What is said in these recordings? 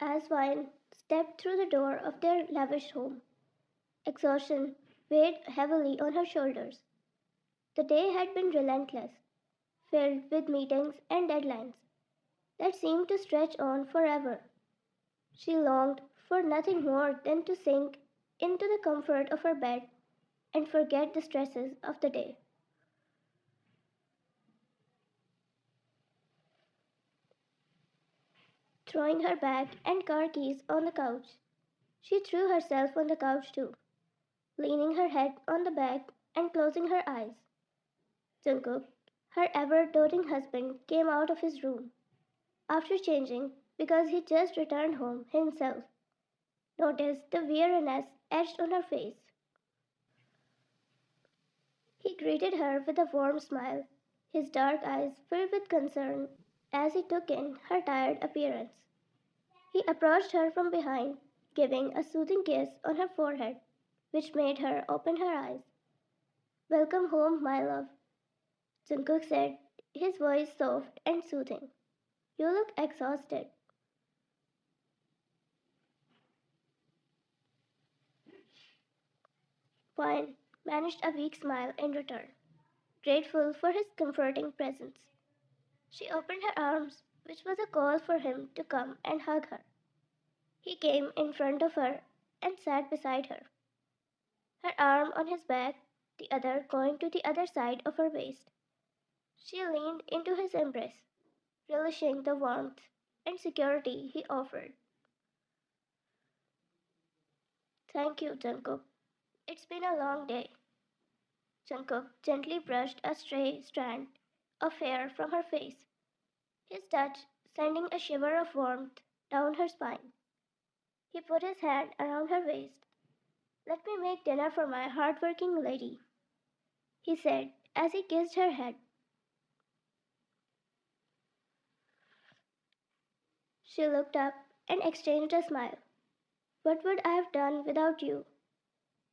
as Vine stepped through the door of their lavish home. Exhaustion weighed heavily on her shoulders. The day had been relentless, filled with meetings and deadlines that seemed to stretch on forever. She longed for nothing more than to sink into the comfort of her bed and forget the stresses of the day. Throwing her bag and car keys on the couch, she threw herself on the couch too, leaning her head on the bag and closing her eyes. Jungkook, her ever doting husband, came out of his room after changing because he just returned home himself. Noticed the weariness etched on her face. He greeted her with a warm smile, his dark eyes filled with concern as he took in her tired appearance. He approached her from behind, giving a soothing kiss on her forehead, which made her open her eyes. Welcome home, my love, Jungkook said, his voice soft and soothing. You look exhausted. Fine managed a weak smile in return, grateful for his comforting presence. She opened her arms, which was a call for him to come and hug her. He came in front of her and sat beside her, her arm on his back, the other going to the other side of her waist. She leaned into his embrace, relishing the warmth and security he offered. Thank you, Jungkook. It's been a long day. Jungkook gently brushed a stray strand of hair from her face, his touch sending a shiver of warmth down her spine. He put his hand around her waist. Let me make dinner for my hard-working lady, he said as he kissed her head. She looked up and exchanged a smile. What would I have done without you?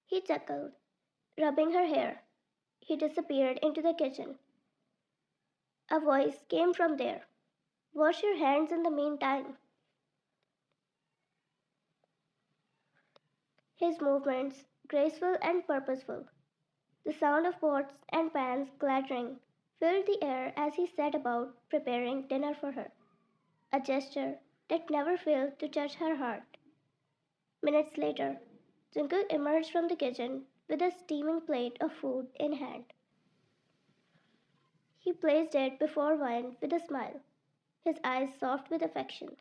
He chuckled, rubbing her hair. He disappeared into the kitchen. A voice came from there. Wash your hands in the meantime. His movements graceful and purposeful. The sound of pots and pans clattering filled the air as he set about preparing dinner for her, a gesture that never failed to touch her heart. Minutes later, Jungkook emerged from the kitchen with a steaming plate of food in hand. He placed it before Vine with a smile, his eyes soft with affection.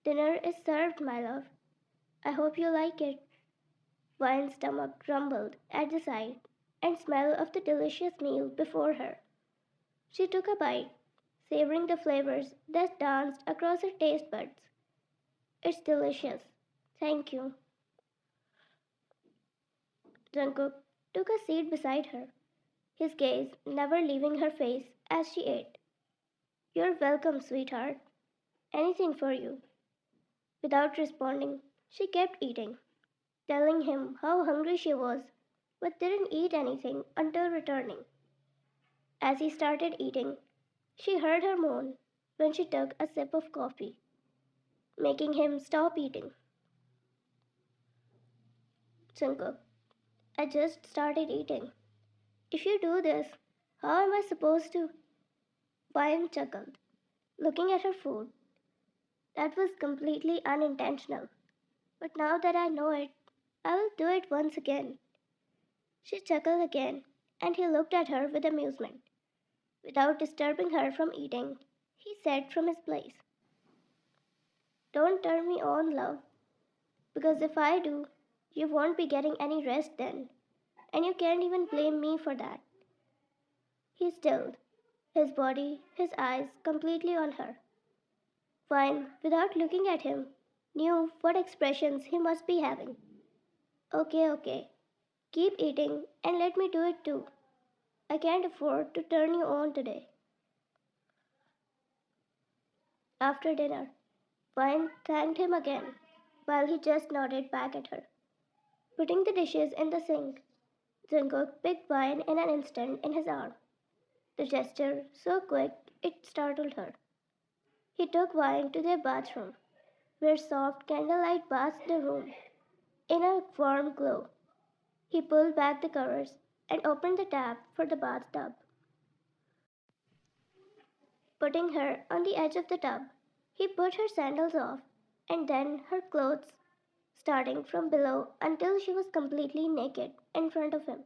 Dinner is served, my love. I hope you like it. Vine's stomach rumbled at the sight and smell of the delicious meal before her. She took a bite, savoring the flavors that danced across her taste buds. It's delicious. Thank you. Jungkook took a seat beside her, his gaze never leaving her face as she ate. You're welcome, sweetheart. Anything for you. Without responding, she kept eating, telling him how hungry she was, but didn't eat anything until returning. As he started eating, she heard her moan when she took a sip of coffee, making him stop eating. Jungkook, I just started eating. If you do this, how am I supposed to? Vine chuckled, looking at her food. That was completely unintentional. But now that I know it, I will do it once again. She chuckled again, and he looked at her with amusement. Without disturbing her from eating, he said from his place, Don't turn me on, love, because if I do, you won't be getting any rest then, and you can't even blame me for that. He stilled, his body, his eyes completely on her. Vine, without looking at him, knew what expressions he must be having. Okay, okay. Keep eating and let me do it too. I can't afford to turn you on today. After dinner, Vine thanked him again, while he just nodded back at her. Putting the dishes in the sink, Jungkook picked Vine in an instant in his arm. The gesture so quick it startled her. He took Vine to their bathroom, where soft candlelight bathed the room in a warm glow. He pulled back the covers and opened the tap for the bathtub. Putting her on the edge of the tub, he put her sandals off and then her clothes, starting from below until she was completely naked in front of him.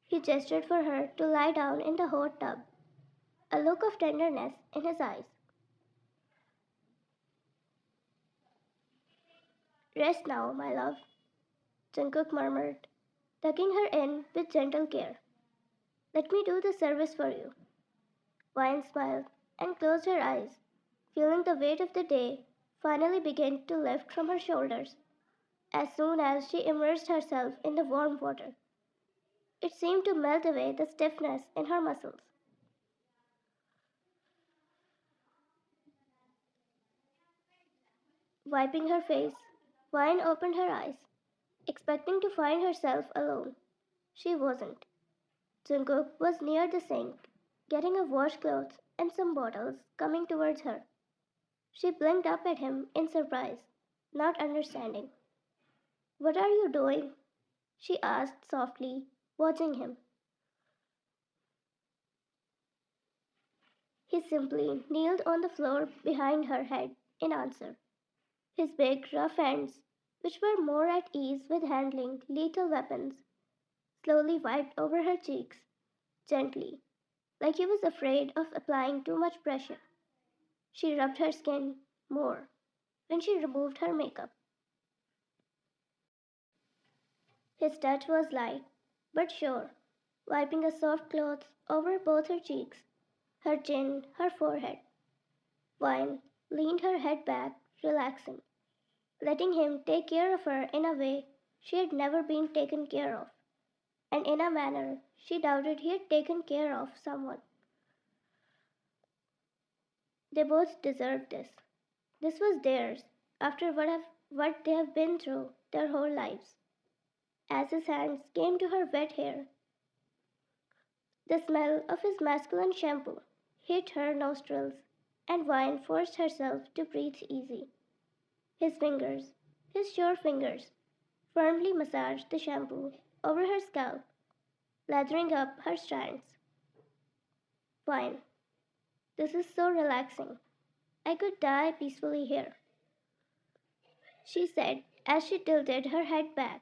He gestured for her to lie down in the hot tub, a look of tenderness in his eyes. Rest now, my love, Jungkook murmured, tucking her in with gentle care. Let me do the service for you. Vine smiled and closed her eyes, feeling the weight of the day finally begin to lift from her shoulders as soon as she immersed herself in the warm water. It seemed to melt away the stiffness in her muscles. Wiping her face, Vine opened her eyes, expecting to find herself alone. She wasn't. Jungkook was near the sink, getting a washcloth and some bottles coming towards her. She blinked up at him in surprise, not understanding. What are you doing? She asked softly, watching him. He simply kneeled on the floor behind her head in answer. His big, rough hands, which were more at ease with handling lethal weapons, slowly wiped over her cheeks, gently, like he was afraid of applying too much pressure. She rubbed her skin more when she removed her makeup. His touch was light, but sure, wiping a soft cloth over both her cheeks, her chin, her forehead. Vine leaned her head back, relaxing, letting him take care of her in a way she had never been taken care of, and in a manner she doubted he had taken care of someone. They both deserved this. This was theirs after what they have been through their whole lives. As his hands came to her wet hair, the smell of his masculine shampoo hit her nostrils, and Vine forced herself to breathe easy. His sure fingers, firmly massaged the shampoo over her scalp, lathering up her strands. Vine, this is so relaxing. I could die peacefully here, she said as she tilted her head back,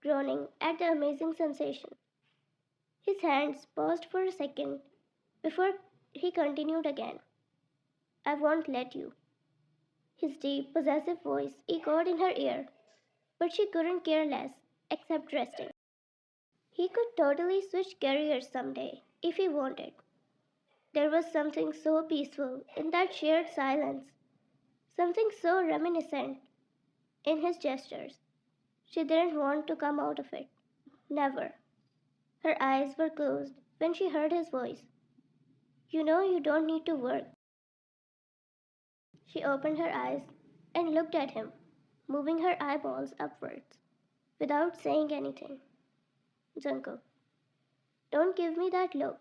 groaning at the amazing sensation. His hands paused for a second before he continued again. I won't let you. His deep, possessive voice echoed in her ear, but she couldn't care less, except resting. He could totally switch careers someday, if he wanted. There was something so peaceful in that shared silence, something so reminiscent in his gestures. She didn't want to come out of it. Never. Her eyes were closed when she heard his voice. You know you don't need to work. She opened her eyes and looked at him, moving her eyeballs upwards, without saying anything. Jungkook, don't give me that look.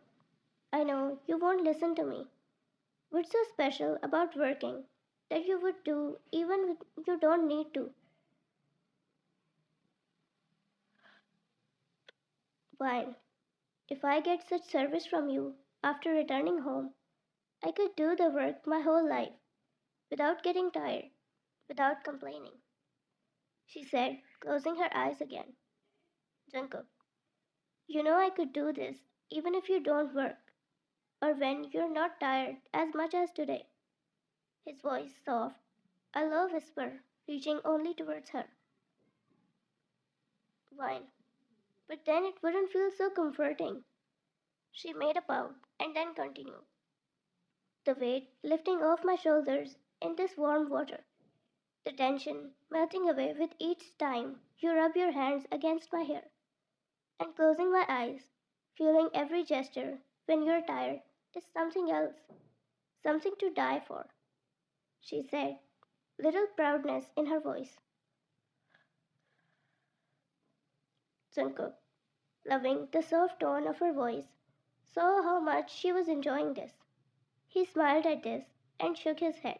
I know you won't listen to me. What's so special about working that you would do even if you don't need to? Fine. If I get such service from you after returning home, I could do the work my whole life without getting tired, without complaining, she said, closing her eyes again. Jungkook, you know I could do this even if you don't work, or when you're not tired as much as today. His voice soft, a low whisper reaching only towards her. Fine. But then it wouldn't feel so comforting. She made a pout and then continued. The weight lifting off my shoulders in this warm water. The tension melting away with each time you rub your hands against my hair. And closing my eyes, feeling every gesture when you're tired is something else, something to die for, she said, little proudness in her voice. Jungkook, loving the soft tone of her voice, saw how much she was enjoying this. He smiled at this and shook his head.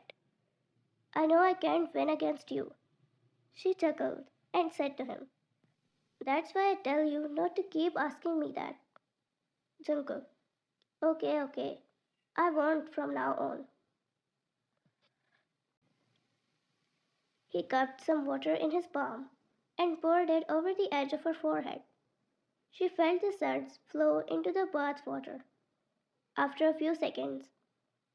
I know I can't win against you. She chuckled and said to him, That's why I tell you not to keep asking me that. Jungkook, okay, okay. I won't from now on. He cupped some water in his palm and poured it over the edge of her forehead. She felt the suds flow into the bath water. After a few seconds,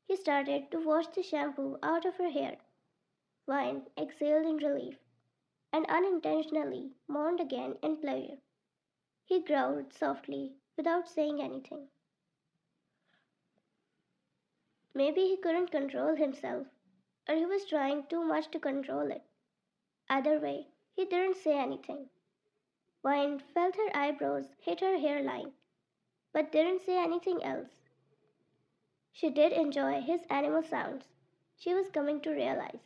he started to wash the shampoo out of her hair. Vine exhaled in relief and unintentionally moaned again in pleasure. He growled softly without saying anything. Maybe he couldn't control himself, or he was trying too much to control it. Either way, he didn't say anything. Vine felt her eyebrows hit her hairline, but didn't say anything else. She did enjoy his animal sounds, she was coming to realize.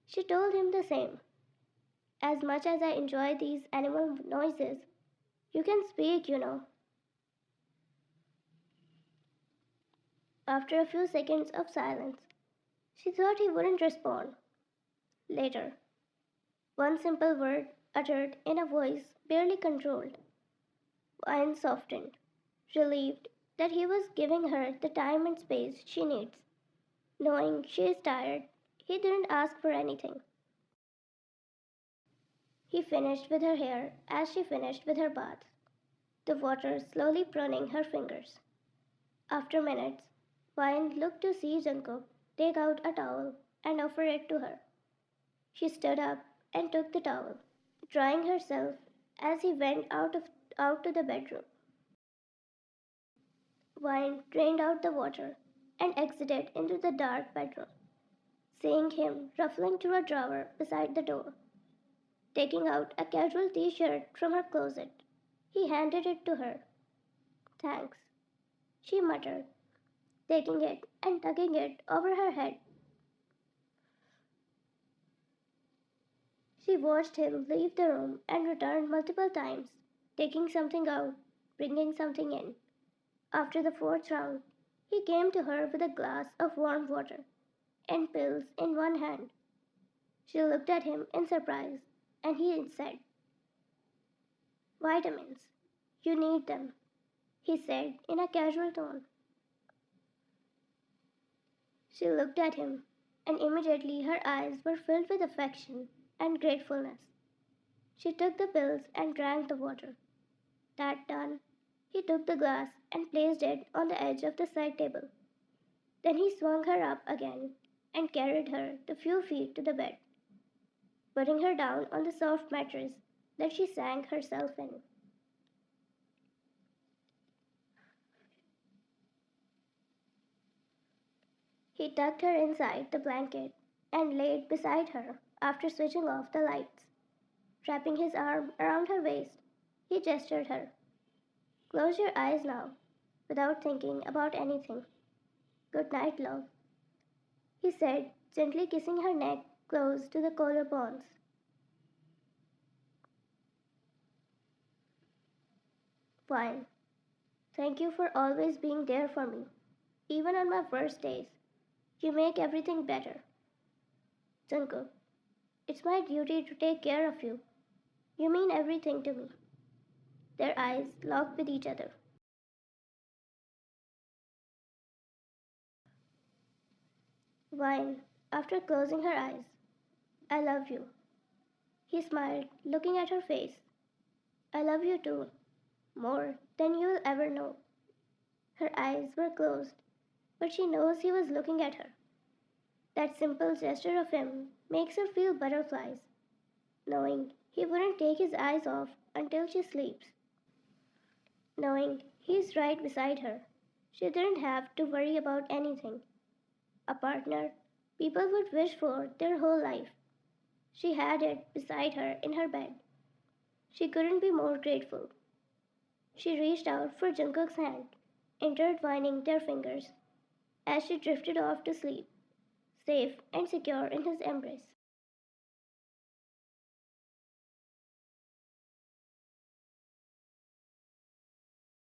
She told him the same. As much as I enjoy these animal noises, you can speak, you know. After a few seconds of silence, she thought he wouldn't respond. Later, one simple word uttered in a voice barely controlled. Vine softened, relieved that he was giving her the time and space she needs. Knowing she is tired, he didn't ask for anything. He finished with her hair as she finished with her bath, the water slowly pruning her fingers. After minutes, Vine looked to see Jungkook take out a towel and offer it to her. She stood up and took the towel, drying herself as he went out to the bedroom. Vine drained out the water and exited into the dark bedroom, seeing him ruffling through a drawer beside the door. Taking out a casual t-shirt from her closet, he handed it to her. Thanks, she muttered, taking it and tucking it over her head. She watched him leave the room and return multiple times, taking something out, bringing something in. After the fourth round, he came to her with a glass of warm water and pills in one hand. She looked at him in surprise, and he said, Vitamins. You need them, he said in a casual tone. She looked at him, and immediately her eyes were filled with affection and gratefulness. She took the pills and drank the water. That done, he took the glass and placed it on the edge of the side table. Then he swung her up again and carried her the few feet to the bed, putting her down on the soft mattress that she sank herself in. He tucked her inside the blanket and laid beside her after switching off the lights. Wrapping his arm around her waist, he gestured her. Close your eyes now, without thinking about anything. Good night, love, he said, gently kissing her neck close to the collarbones. Fine. Thank you for always being there for me, even on my worst days. You make everything better. Jungkook, it's my duty to take care of you. You mean everything to me. Their eyes locked with each other. Vine, after closing her eyes, I love you. He smiled, looking at her face. I love you too, more than you'll ever know. Her eyes were closed, but she knows he was looking at her. That simple gesture of him makes her feel butterflies, knowing he wouldn't take his eyes off until she sleeps. Knowing he's right beside her, she didn't have to worry about anything. A partner people would wish for their whole life. She had it beside her in her bed. She couldn't be more grateful. She reached out for Jungkook's hand, intertwining their fingers as she drifted off to sleep, safe and secure in his embrace.